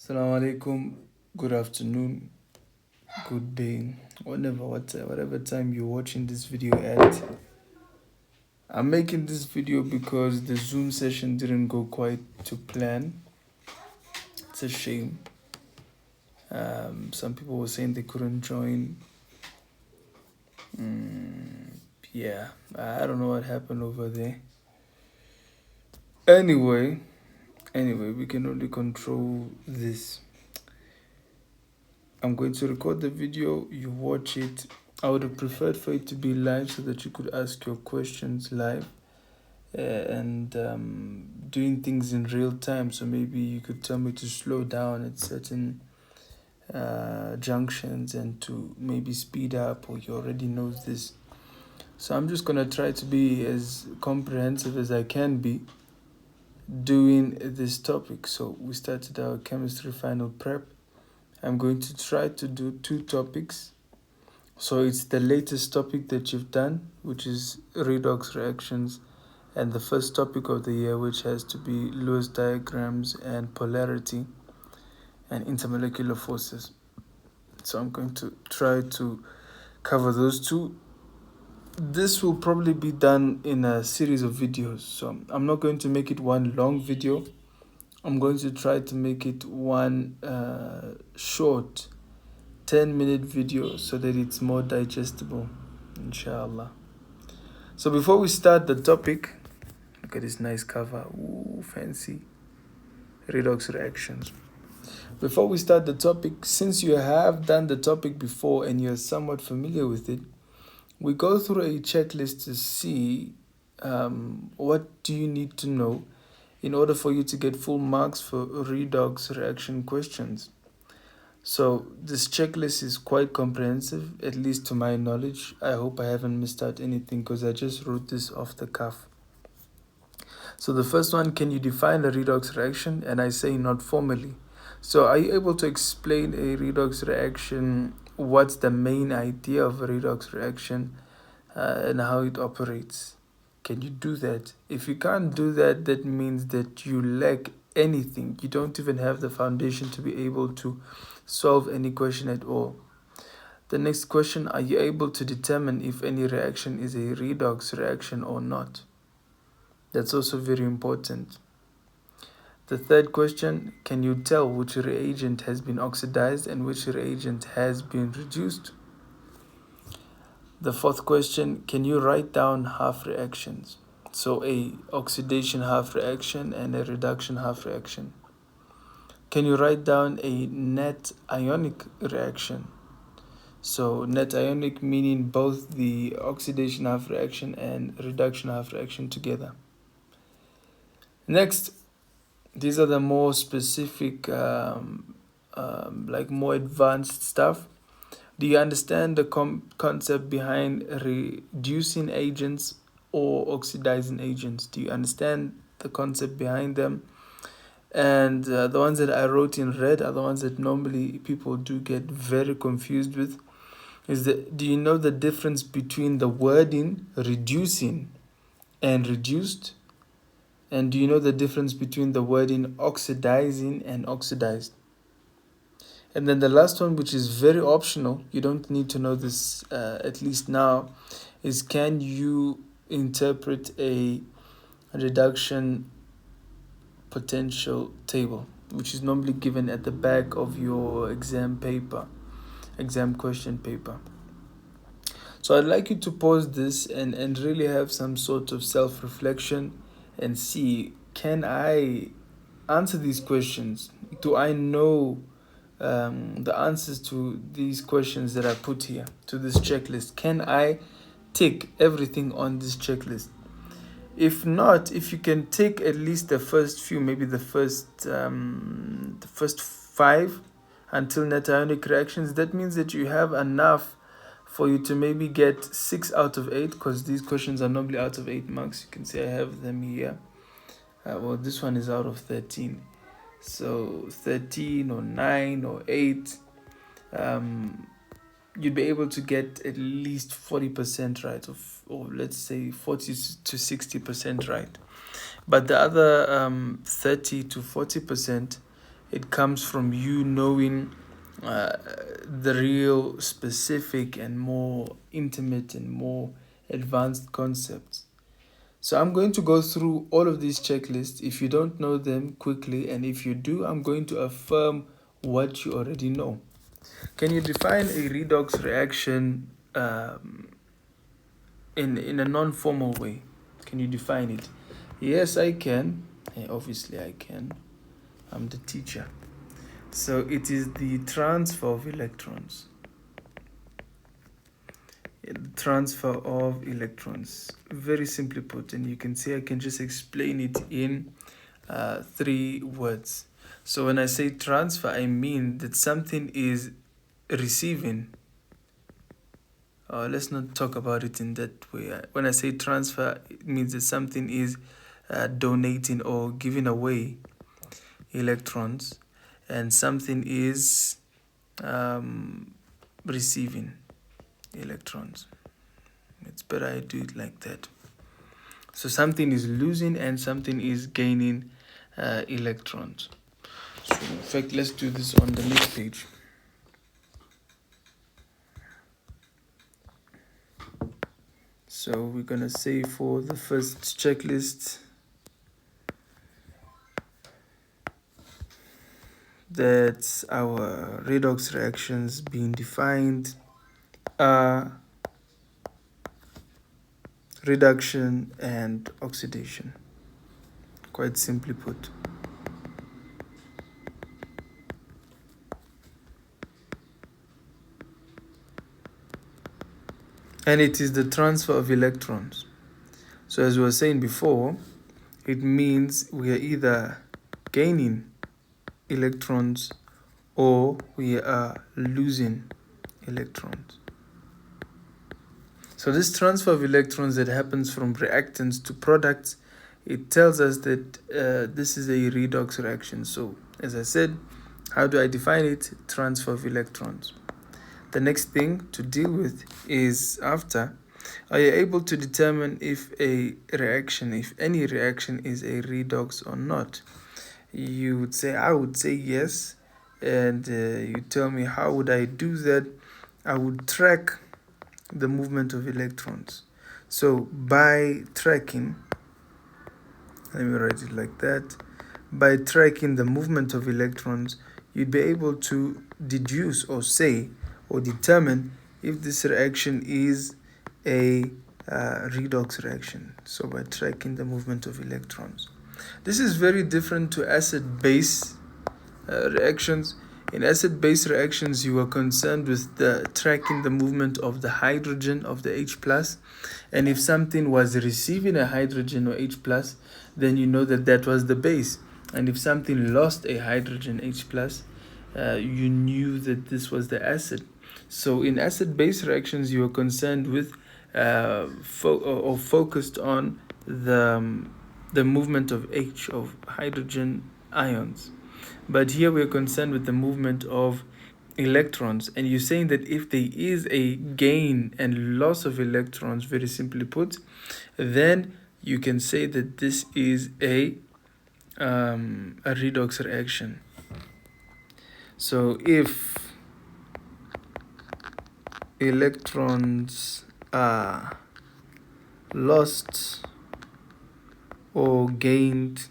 Assalamu alaikum, good afternoon, good day, whatever time you're watching this video at. I'm making this video because the Zoom session didn't go quite to plan. It's a shame. Some people were saying they couldn't join. Yeah, I don't know what happened over there. Anyway, we can only control this. I'm going to record the video, you watch it. I would have preferred for it to be live so that you could ask your questions live and doing things in real time. So maybe you could tell me to slow down at certain junctions and to maybe speed up, or you already know this. So I'm just going to try to be as comprehensive as I can be doing this topic. So we started our chemistry final prep. I'm going to try to do 2 topics. So it's the latest topic that you've done, which is redox reactions, and the first topic of the year, which has to be Lewis diagrams and polarity and intermolecular forces. So I'm going to try to cover those 2. This will probably be done in a series of videos. So I'm not going to make it one long video. I'm going to try to make it one short 10-minute video so that it's more digestible, inshallah. So before we start the topic, look at this nice cover. Ooh, fancy. Redox reactions. Before we start the topic, since you have done the topic before and you're somewhat familiar with it, we go through a checklist to see what do you need to know in order for you to get full marks for redox reaction questions. So this checklist is quite comprehensive, at least to my knowledge. I hope I haven't missed out anything because I just wrote this off the cuff. So the first one, can you define a redox reaction? And I say not formally. So are you able to explain a redox reaction? What's the main idea of a redox reaction and how it operates? Can you do that? If you can't do that, that means that you lack anything. You don't even have the foundation to be able to solve any question at all. The next question, are you able to determine if any reaction is a redox reaction or not? That's also very important. The third question, can you tell which reagent has been oxidized and which reagent has been reduced? The fourth question, can you write down half reactions? So a oxidation half reaction and a reduction half reaction. Can you write down a net ionic reaction? So net ionic meaning both the oxidation half reaction and reduction half reaction together. Next, these are the more specific, like more advanced stuff. Do you understand the concept behind reducing agents or oxidizing agents? Do you understand the concept behind them? And the ones that I wrote in red are the ones that normally people do get very confused with. Do you know the difference between the wording reducing and reduced? And do you know the difference between the wording oxidizing and oxidized? And then the last one, which is very optional, you don't need to know this at least now, is can you interpret a reduction potential table, which is normally given at the back of your exam question paper. So I'd like you to pause this and really have some sort of self-reflection and see, can I answer these questions? Do I know the answers to these questions that I put here, to this checklist? Can I tick everything on this checklist? If not, if you can tick at least the first few, maybe the first 5 until net ionic reactions, that means that you have enough for you to maybe get 6 out of 8, because these questions are normally out of 8 marks. You can see I have them here. Well, this one is out of 13. So 13 or 9 or 8, you'd be able to get at least 40% right, or let's say 40 to 60% right. But the other 30 to 40%, It comes from you knowing the real specific and more intimate and more advanced concepts. So I'm going to go through all of these checklists if you don't know them quickly, and if you do, I'm going to affirm what you already know. Can you define a redox reaction in a non-formal way? Can you define it? Yes, I can. Obviously, I can. I'm the teacher. So it is the transfer of electrons. Transfer of electrons. Very simply put, and you can see I can just explain it in 3 words. So when I say transfer, I mean that something is receiving. Let's not talk about it in that way. When I say transfer, it means that something is donating or giving away electrons, and something is receiving electrons. It's better I do it like that. So something is losing and something is gaining electrons. So in fact, let's do this on the next page. So we're gonna say for the first checklist that our redox reactions being defined are reduction and oxidation, quite simply put. And it is the transfer of electrons. So as we were saying before, it means we are either gaining electrons or we are losing electrons. So this transfer of electrons that happens from reactants to products, it tells us that this is a redox reaction. So as I said, how do I define it? Transfer of electrons. The next thing to deal with is after, are you able to determine if a reaction, if any reaction is a redox or not? You would say, I would say yes. And you tell me, how would I do that? I would track the movement of electrons. So by tracking, let me write it like that. By tracking the movement of electrons, you'd be able to deduce or say or determine if this reaction is a redox reaction. So by tracking the movement of electrons. This is very different to acid-base reactions. In acid-base reactions, you are concerned with the tracking the movement of the hydrogen of the H+, and if something was receiving a hydrogen or H+, then you know that that was the base. And if something lost a hydrogen H+, you knew that this was the acid. So in acid-base reactions, you are concerned with or focused on the movement of H, of hydrogen ions. But here we're concerned with the movement of electrons. And you're saying that if there is a gain and loss of electrons, very simply put, then you can say that this is a redox reaction. So if electrons are lost or gained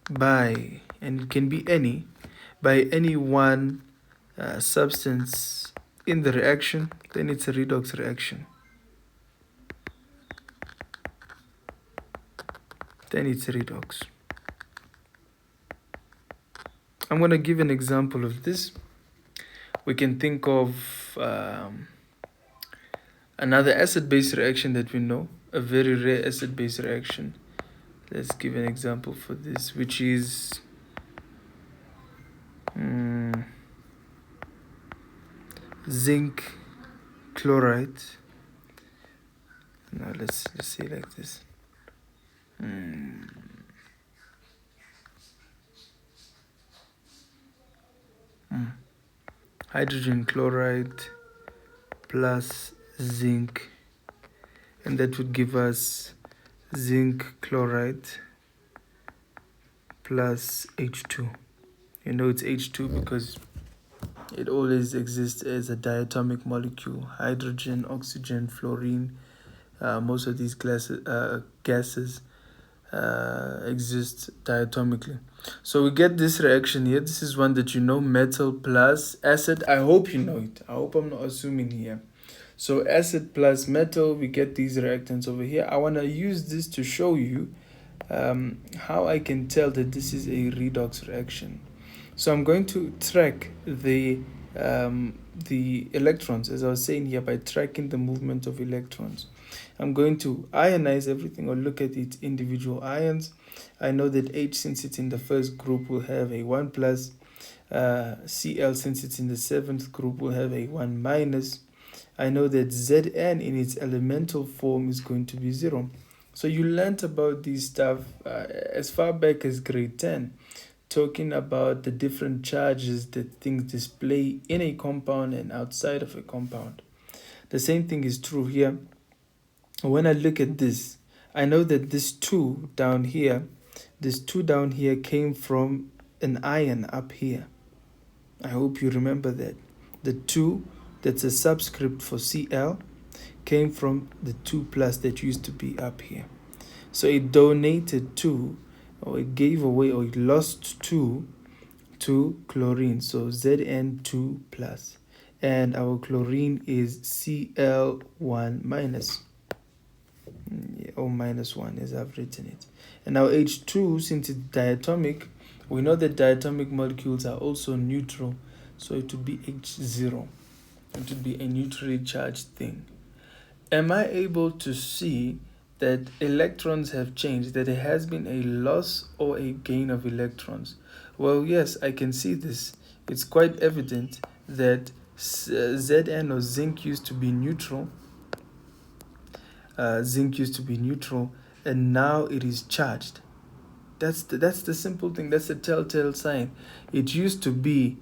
by, and it can be any, by any one substance in the reaction, then it's a redox reaction. Then it's a redox. I'm going to give an example of this. We can think of another acid-base reaction that we know, a very rare acid-base reaction. Let's give an example for this, which is zinc chloride. Now let's say like this. Hydrogen chloride plus zinc, and that would give us zinc chloride plus H2. You know it's H2 because it always exists as a diatomic molecule. Hydrogen, oxygen, fluorine, most of these gases exist diatomically. So we get this reaction here. This is one that you know, metal plus acid. I hope you know it. I hope I'm not assuming here. So acid plus metal, we get these reactants over here. I want to use this to show you how I can tell that this is a redox reaction. So I'm going to track the electrons, as I was saying here, by tracking the movement of electrons. I'm going to ionize everything or look at its individual ions. I know that H, since it's in the first group, will have a 1 plus. Cl, since it's in the seventh group, will have a 1 minus. I know that Zn in its elemental form is going to be 0. So you learnt about these stuff as far back as grade 10, talking about the different charges that things display in a compound and outside of a compound. The same thing is true here. When I look at this, I know that this 2 down here came from an ion up here. I hope you remember that. The 2, that's a subscript for Cl, came from the 2 plus that used to be up here. So it donated 2, or it gave away, or it lost 2 to chlorine. So Zn2 plus. And our chlorine is Cl1 minus. Or minus 1 as I've written it. And now H2, since it's diatomic, we know that diatomic molecules are also neutral. So it would be H0. It would be a neutrally charged thing. Am I able to see that electrons have changed, that there has been a loss or a gain of electrons? Well, yes, I can see this. It's quite evident that Zn or zinc used to be neutral. Zinc used to be neutral, and now it is charged. That's the simple thing. That's the telltale sign. It used to be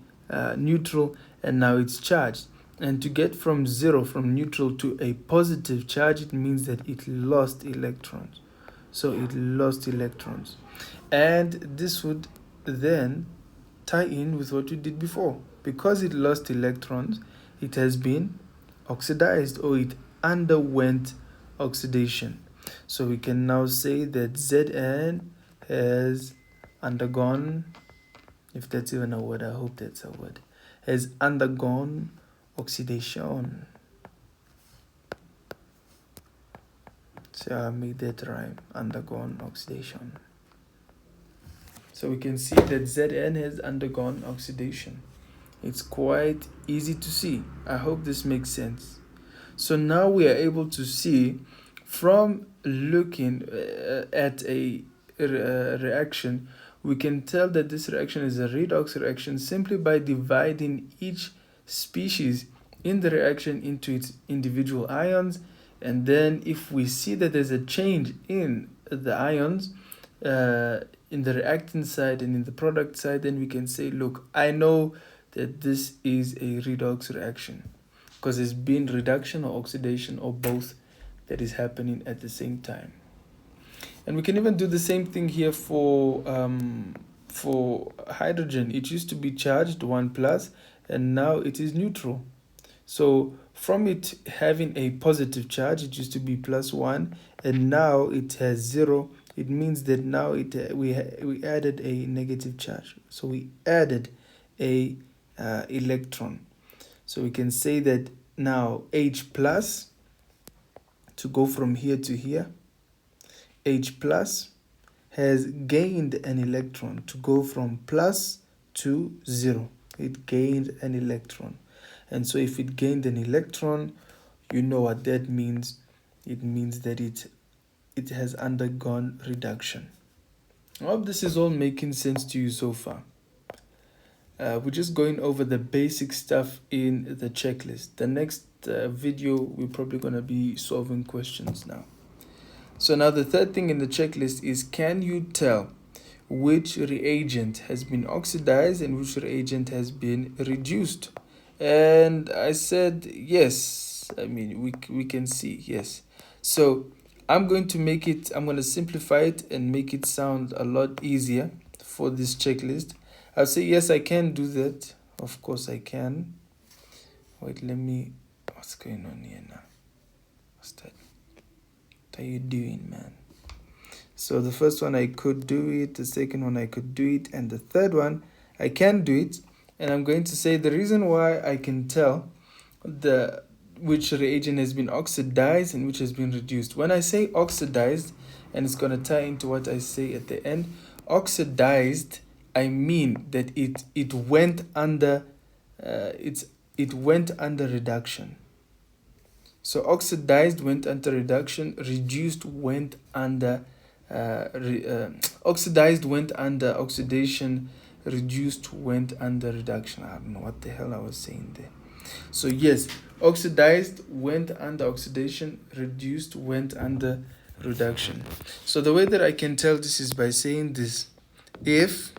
neutral, and now it's charged. And to get from 0, from neutral to a positive charge, it means that it lost electrons. So it lost electrons. And this would then tie in with what we did before. Because it lost electrons, it has been oxidized, or it underwent oxidation. So we can now say that Zn has undergone, if that's even a word, I hope that's a word, has undergone oxidation. So I made that rhyme, undergone oxidation. So we can see that Zn has undergone oxidation. It's quite easy to see. I hope this makes sense. So now we are able to see from looking at a reaction, we can tell that this reaction is a redox reaction simply by dividing each species in the reaction into its individual ions. And then if we see that there's a change in the ions in the reactant side and in the product side, then we can say, look, I know that this is a redox reaction, because it's been reduction or oxidation or both that is happening at the same time. And we can even do the same thing here for hydrogen. It used to be charged 1 plus, and now it is neutral. So from it having a positive charge, it used to be plus 1, and now it has 0. It means that now we added a negative charge. So we added a electron. So we can say that now H plus, to go from here to here, H plus has gained an electron to go from plus to 0. It gained an electron. And so if it gained an electron, you know what that means. It means that it has undergone reduction. I hope this is all making sense to you so far. We're just going over the basic stuff in the checklist. The next video, we're probably going to be solving questions now. So now the third thing in the checklist is, can you tell which reagent has been oxidized and which reagent has been reduced? And I said yes. I mean, we can see yes. So I'm going to simplify it and make it sound a lot easier for this checklist. I'll say yes, I can do that. Of course I can. Wait, what's going on here now? What's that? What are you doing, man? So the first one I could do it, the second one I could do it, and the third one I can do it. And I'm going to say the reason why I can tell which reagent has been oxidized and which has been reduced. When I say oxidized, and it's going to tie into what I say at the end, oxidized, I mean that it went under it went under reduction. So oxidized went under reduction, reduced went under oxidized went under oxidation, reduced went under reduction. I don't know what the hell I was saying there. So yes, oxidized went under oxidation, reduced went under reduction. So the way that I can tell this is by saying this: if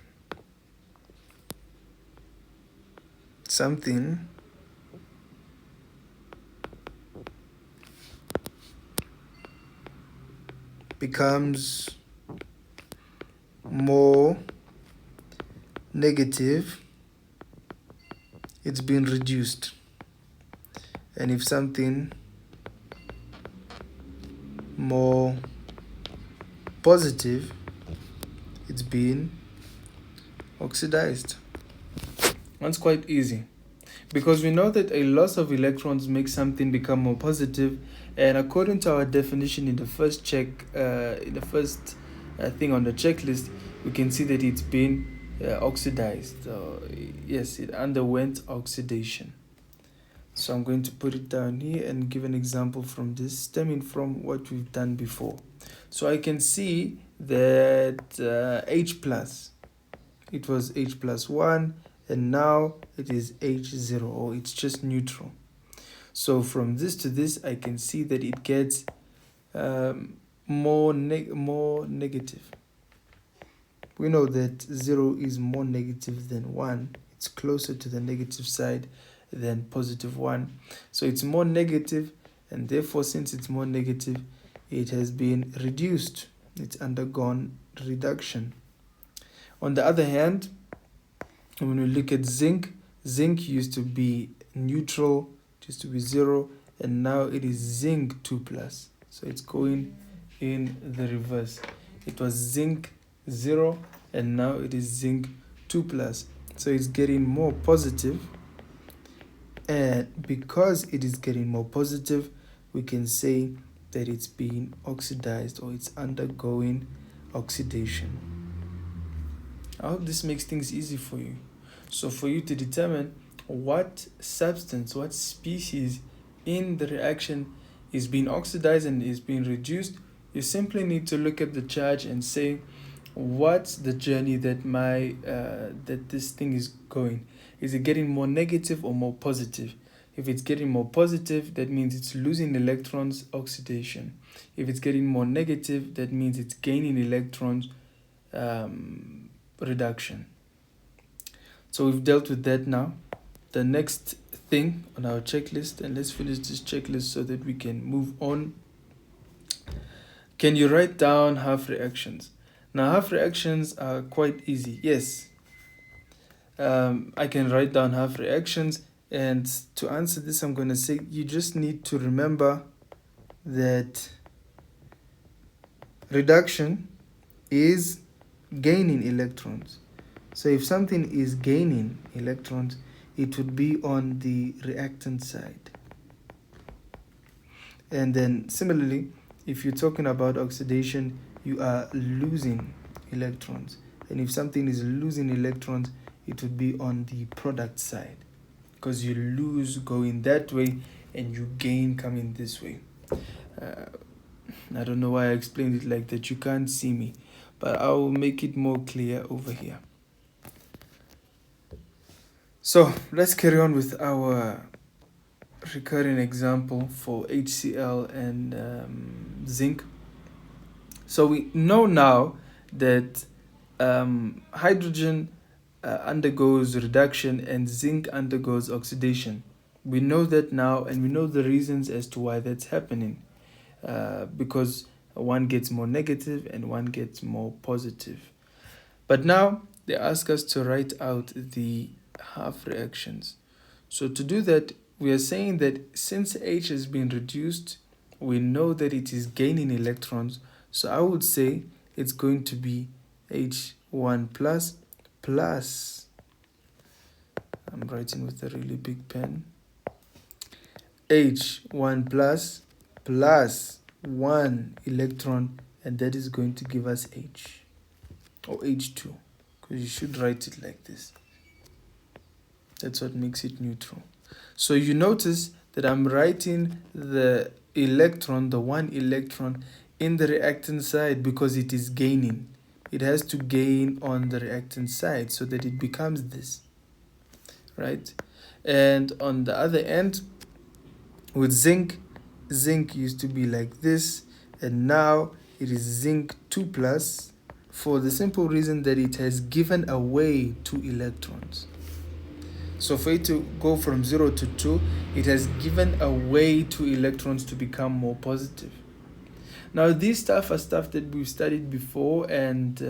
something becomes more negative, it's been reduced. And if something more positive, it's been oxidized. That's quite easy, because we know that a loss of electrons makes something become more positive, and according to our definition in the first thing on the checklist, we can see that it's been oxidized. Yes, it underwent oxidation. So I'm going to put it down here and give an example from this, stemming from what we've done before. So I can see that H plus, it was H plus 1, and now it is H0, or it's just neutral. So from this to this, I can see that it gets more negative. We know that 0 is more negative than 1. It's closer to the negative side than positive 1. So it's more negative, and therefore, since it's more negative, it has been reduced. It's undergone reduction. On the other hand, when we look at zinc used to be neutral, it used to be 0, and now it is zinc 2 plus. So it's going in the reverse. It was zinc 0, and now it is zinc 2 plus. So it's getting more positive, and because it is getting more positive, we can say that it's being oxidized, or it's undergoing oxidation. I hope this makes things easy for you. So for you to determine what substance, what species in the reaction is being oxidized and is being reduced, you simply need to look at the charge and say, what's the journey that that this thing is going? Is it getting more negative or more positive? If it's getting more positive, that means it's losing electrons, oxidation. If it's getting more negative, that means it's gaining electrons, reduction. So we've dealt with that now. The next thing on our checklist, and let's finish this checklist so that we can move on. Can you write down half reactions? Now, half reactions are quite easy. Yes, I can write down half reactions, and to answer this, I'm going to say you just need to remember that reduction is gaining electrons. So if something is gaining electrons, it would be on the reactant side. And then similarly, if you're talking about oxidation, you are losing electrons. And if something is losing electrons, it would be on the product side, because you lose going that way and you gain coming this way. I don't know why I explained it like that. You can't see me, but I'll make it more clear over here. So let's carry on with our recurring example for HCl and zinc. So we know now that hydrogen undergoes reduction and zinc undergoes oxidation. We know that now, and we know the reasons as to why that's happening, because one gets more negative and one gets more positive. But now they ask us to write out the half reactions. So to do that, we are saying that since H has been reduced, we know that it is gaining electrons. So I would say it's going to be H1 plus, I'm writing with a really big pen, H1 plus 1 electron, and that is going to give us H, or H2, because you should write it like this. That's what makes it neutral. So you notice that I'm writing the electron, the 1 electron, in the reactant side because it is gaining. It has to gain on the reactant side so that it becomes this, right? And on the other end, with zinc used to be like this, and now it is zinc 2 plus, for the simple reason that it has given away 2 electrons. So for it to go from 0 to 2, it has given away 2 electrons to become more positive. Now these stuff are stuff that we've studied before, and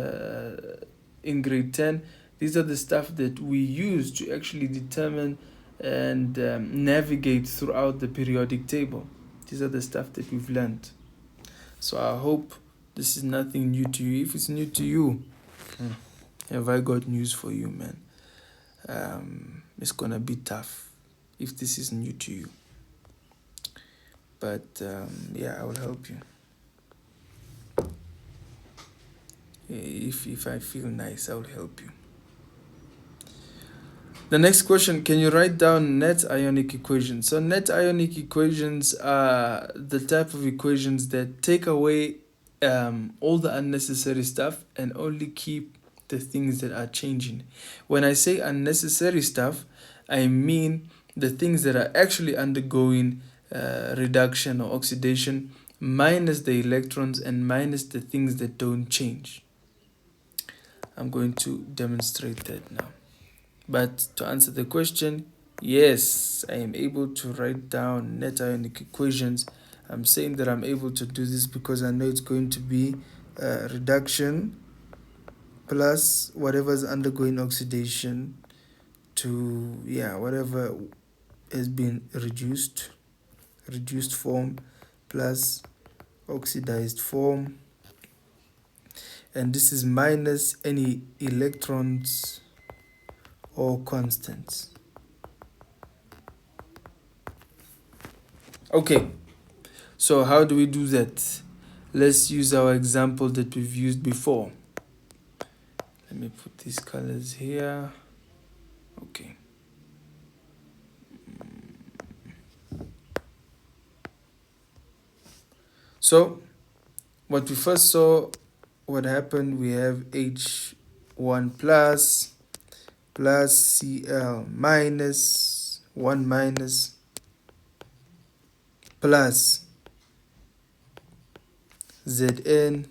in grade 10, these are the stuff that we use to actually determine and navigate throughout the periodic table. These are the stuff that we've learned. So I hope this is nothing new to you. If it's new to you, have I got news for you, man. It's gonna be tough if this is new to you. But yeah, I will help you. If I feel nice, I will help you. The next question, can you write down net ionic equations? So net ionic equations are the type of equations that take away all the unnecessary stuff and only keep the things that are changing. When I say unnecessary stuff, I mean the things that are actually undergoing reduction or oxidation, minus the electrons and minus the things that don't change. I'm going to demonstrate that now. But to answer the question, yes, I am able to write down net ionic equations. I'm saying that I'm able to do this because I know it's going to be reduction plus whatever's undergoing oxidation to, whatever has been reduced form plus oxidized form. And this is minus any electrons or constants. Okay, so how do we do that? Let's use our example that we've used before. Let me put these colors here. Okay. So what we first saw, what happened, we have H1 plus Cl minus 1 minus plus Zn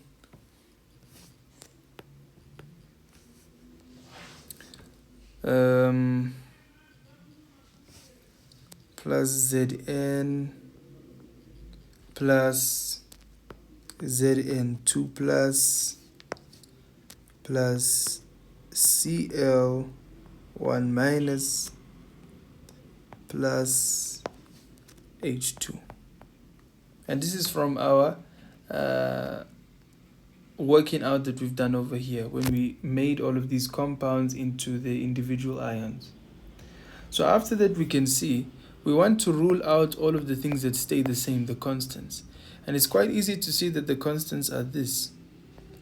plus Zn plus Zn2 plus Cl 1 minus plus H2. And this is from our working out that we've done over here when we made all of these compounds into the individual ions. So after that, we can see we want to rule out all of the things that stay the same, the constants. And it's quite easy to see that the constants are this.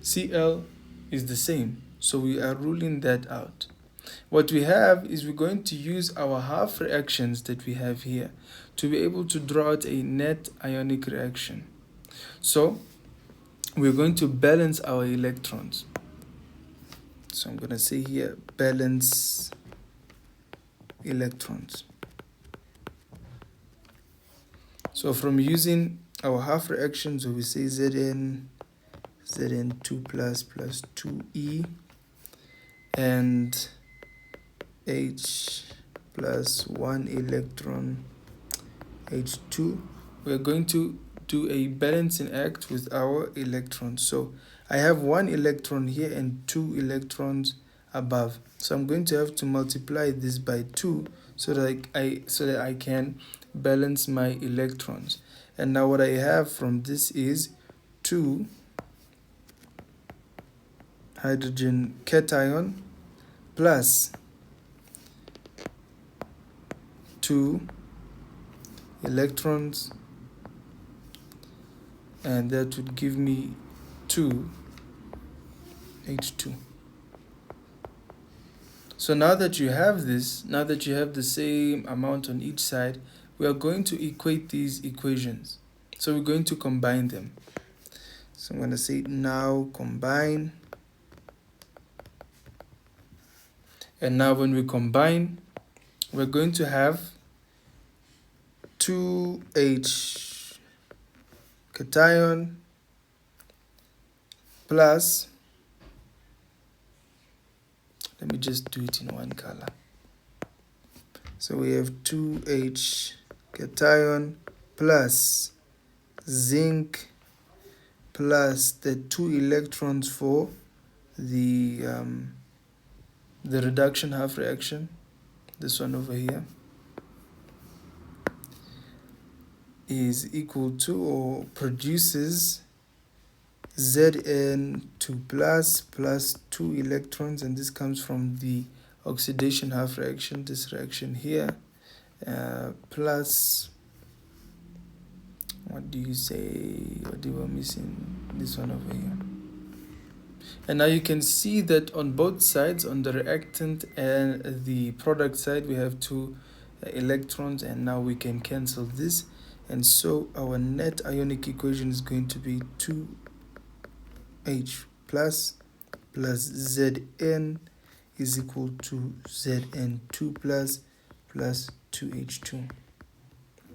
Cl is the same, so we are ruling that out. What we have is we're going to use our half reactions that we have here to be able to draw out a net ionic reaction. So we're going to balance our electrons. So I'm going to say here, balance electrons. So from using our half reactions, we say Zn2 plus 2E and H plus 1 electron H2, we're going to do a balancing act with our electrons. So I have 1 electron here and 2 electrons above. So I'm going to have to multiply this by 2 so that I can balance my electrons. And now what I have from this is 2 hydrogen cation plus 2 electrons, and that would give me 2 H2. So now that you have this, now that you have the same amount on each side, we are going to equate these equations. So we're going to combine them. So I'm going to say now combine. And now when we combine, we're going to have 2H cation plus, let me just do it in one color. So we have 2H cation plus zinc plus the 2 electrons for the reduction half reaction, this one over here, is equal to or produces Zn2 plus 2 electrons, and this comes from the oxidation half reaction, this reaction here, plus, what do you were missing, this one over here. And now you can see that on both sides, on the reactant and the product side, we have 2 electrons, and now we can cancel this. And so our net ionic equation is going to be 2H plus Zn is equal to Zn2 plus 2H2.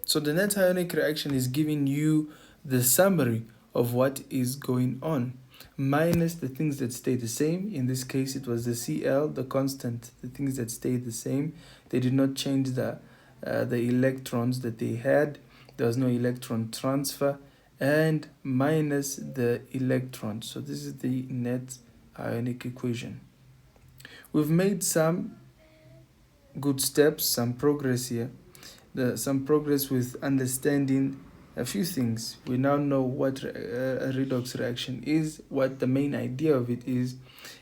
So the net ionic reaction is giving you the summary of what is going on, minus the things that stay the same. In this case, it was the Cl, the constant, the things that stay the same. They did not change the electrons that they had. There was no electron transfer, and minus the electrons. So this is the net ionic equation. We've made some good steps, some progress here. Some progress with understanding a few things. We now know what a redox reaction is, what the main idea of it is,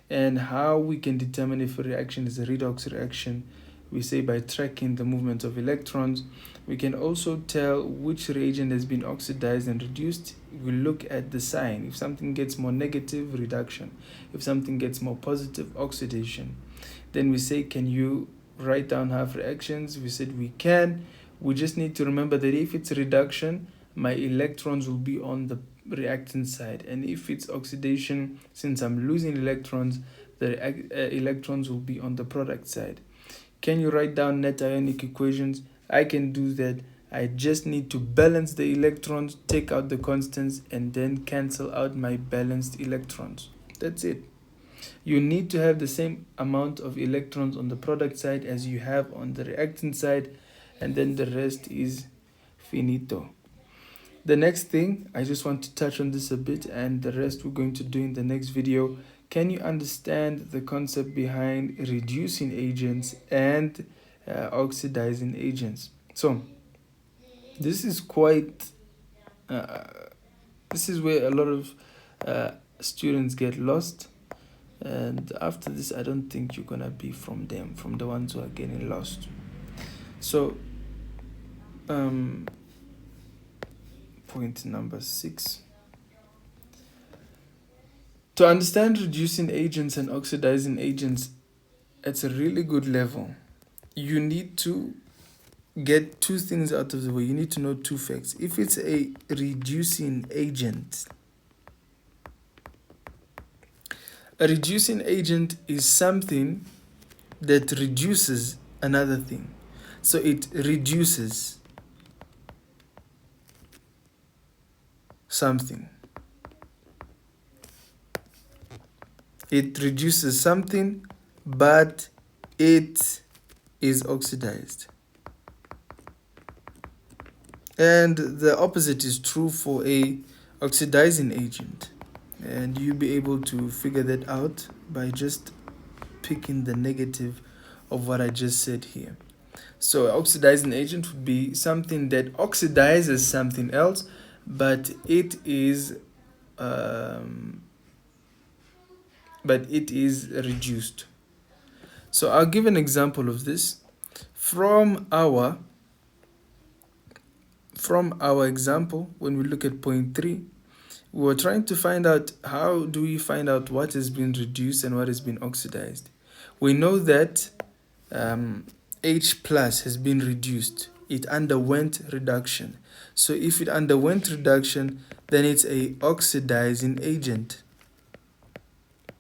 and how we can determine if a reaction is a redox reaction. We say by tracking the movement of electrons. We can also tell which reagent has been oxidized and reduced. We look at the sign. If something gets more negative, reduction. If something gets more positive, oxidation. Then we say, can you write down half reactions? We said we can. We just need to remember that if it's a reduction, my electrons will be on the reactant side. And if it's oxidation, since I'm losing electrons, the electrons will be on the product side. Can you write down net ionic equations? I can do that. I just need to balance the electrons, take out the constants, and then cancel out my balanced electrons. That's it. You need to have the same amount of electrons on the product side as you have on the reactant side, and then the rest is finito. The next thing, I just want to touch on this a bit, and the rest we're going to do in the next video. Can you understand the concept behind reducing agents and oxidizing agents? So this is quite this is where a lot of students get lost, and after this I don't think you're gonna be from the ones who are getting lost. So point number 6. To understand reducing agents and oxidizing agents at a really good level, you need to get 2 things out of the way. You need to know 2 facts. If it's a reducing agent is something that reduces another thing. So it reduces something. It reduces something, but it is oxidized. And the opposite is true for a oxidizing agent. And you'll be able to figure that out by just picking the negative of what I just said here. So oxidizing agent would be something that oxidizes something else, but it is reduced. So I'll give an example of this from our example. When we look at point 3, we were trying to find out how do we find out what has been reduced and what has been oxidized. We know that H plus has been reduced. It underwent reduction. So if it underwent reduction, then it's a oxidizing agent.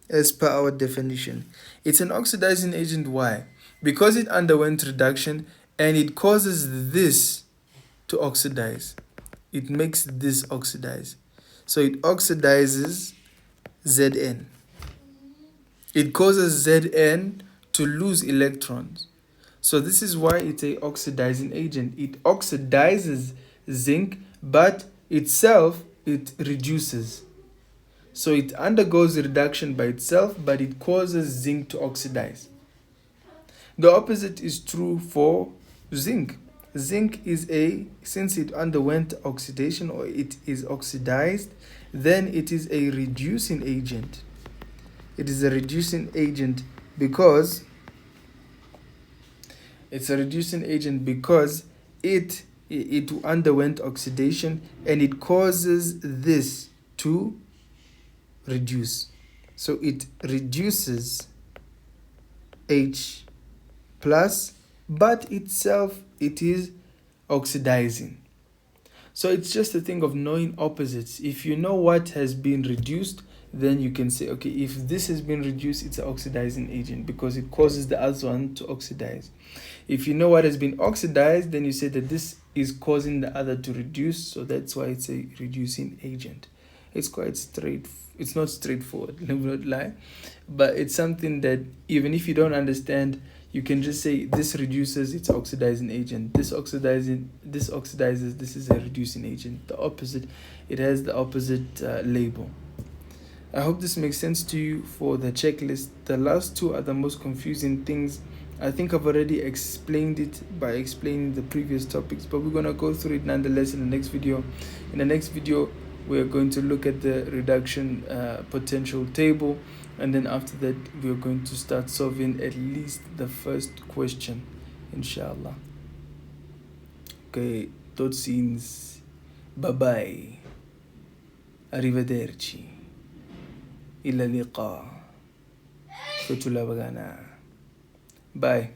As per our definition, it's an oxidizing agent. Why? Because it underwent reduction and it causes this to oxidize. It makes this oxidize. So it oxidizes Zn. It causes Zn to lose electrons. So this is why it's a oxidizing agent. It oxidizes zinc, but itself it reduces. So it undergoes reduction by itself, but it causes zinc to oxidize. The opposite is true for zinc. Zinc is since it underwent oxidation or it is oxidized, then it is a reducing agent. It is a reducing agent because it underwent oxidation and it causes this to reduce. So it reduces H plus, but itself it is oxidizing. So it's just a thing of knowing opposites. If you know what has been reduced, then you can say, okay, if this has been reduced, it's an oxidizing agent because it causes the other one to oxidize. If you know what has been oxidized, then you say that this is causing the other to reduce, so that's why it's a reducing agent. It's quite it's not straightforward, let me not lie, but it's something that even if you don't understand, you can just say this reduces, it's oxidizing agent. This oxidizes, this is a reducing agent. The opposite, it has the opposite label. I hope this makes sense to you for the checklist. The last two are the most confusing things. I think I've already explained it by explaining the previous topics, but we're going to go through it nonetheless in the next video. In the next video, we're going to look at the reduction potential table, and then after that, we're going to start solving at least the first question, inshallah. Okay, tot ziens. Bye-bye. Arrivederci. إلى اللقاء. Bye.